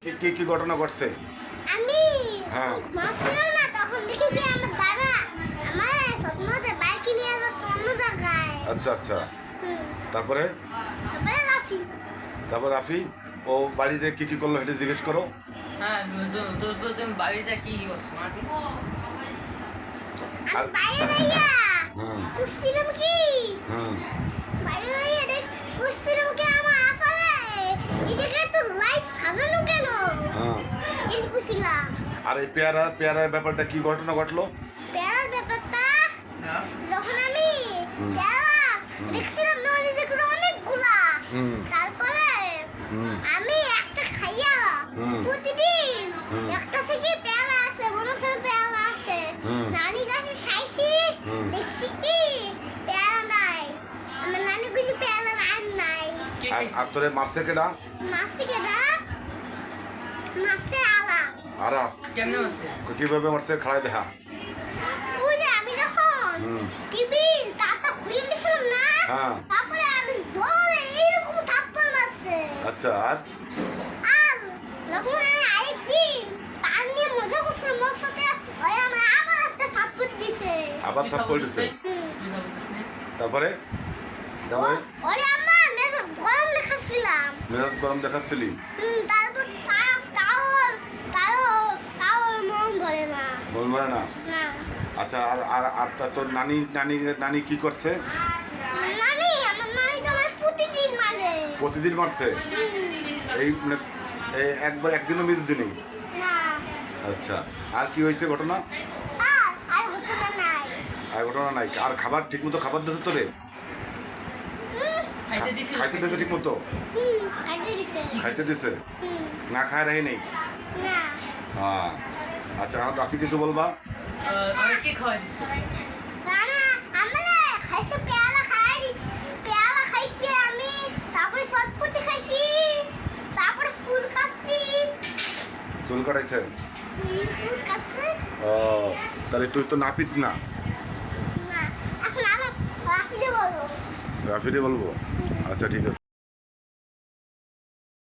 কি ঘটনা ঘটছে? আমি হ্যাঁ। ঘুমাচ্ছিলাম না, তখন দেখি যে আমার দাদা আমার স্বপ্নতে বাইক নিয়ে যাচ্ছে অন্য জায়গায়। আচ্ছা আচ্ছা। হুম। তারপরে তারপরে রাফি তারপর রাফি ও বাড়িতে কি করলো সেটা জিজ্ঞেস করো। হ্যাঁ তোর তুমি বাড়ি যা কি করছো মাটি আমি বাইরে দাঁড়িয়ে হুম খুঁজছিলাম কি হুম বাইরে দাঁড়িয়ে খুঁজছিলাম কি আমার আফালে এই জায়গায় তো লাইট সাজানো কেন হ্যাঁ। এই খুঁজছিলাম। আর এই পেয়ারার ব্যাপারটা কি ঘটনা ঘটলো? পেয়ারার ব্যাপারটা হ্যাঁ যখন আমি হুম। পেয়ারা দেখছিলাম নদী যেগুলো অনেকগুলা, হুম তারপরে হুম আমি একটা খাইয়া হুম। প্রতিদিন হুম। একটা থেকে পেয়ারা আছে, বনসের পেয়ারা আছে, হুম। নানি গাছে খাইছি, হুম। দেখছি কি পেয়ারা নাই, আমার নানি কিছু পেয়ারা নাই। কে আর খাইছে তোরে মারছে কেডা? মাসি কেডা মাসে আলা আরা কেমনে মারছে কিভাবে মারছে খাড়াই দেখা। ওই যে আমি যখন হুম। টিভি তাতা খুলে দিছিলাম না, হ্যাঁ। তারপরে আমি জোরে এইরকম থাপ্পড় মারছে। আচ্ছা আর আর যখন আমি আরেকদিন পান নিয়ে মজা করছিলাম ওর সাথে, ওই আমার আবার একটা থাপ্পড় দিছে। আবার তুই থাপ্পড় খাবার দিছে। দিস নাই? তুই খাবার দিস নাই? তারপরে তারপরে ওরে আমার মেজাজ গরম দেখাচ্ছিলাম। মেজাজ গরম দেখাচ্ছিলি? তারপর তাও মন ভরে না। বলবো না। না আচ্ছা আর আর আর তোর নানি কি করছে? আমার নানি তো আমার প্রতিদিন মারে। প্রতিদিন মারছে? এই মানে এই একদিনও মিস দিনই? না আচ্ছা আর কি হয়েছে ঘটনা? আর ঘটনা নাই। আর ঘটনা নাই। আর খাবার ঠিক মতো খাবার দিচ্ছে তোরে? খাইতে দিছিল খাইতে দিচ্ছে ঠিক মতো? খাইতে দিছে। খাইতে দিছে? হুম, না খায় রাহি নেই? না হ্যাঁ। আচ্ছা আর রাফি কিছু বলবা? অনেক কে খাওয়াই দিছে রানা আমরা খাইছে পেয়ারা খাই দিছি, পেয়ারা খাইছি আমি, তারপরে সতপতি খাইছি, তারপরে ফুল খাচ্ছি। চুল কাটাইছে? ফুল খাচ্ছে ও তাহলে তুই তো নাপিত না? না, এখন আমার রাফিকে বলবো। রাফিরে বলবো? আচ্ছা ঠিক আছে।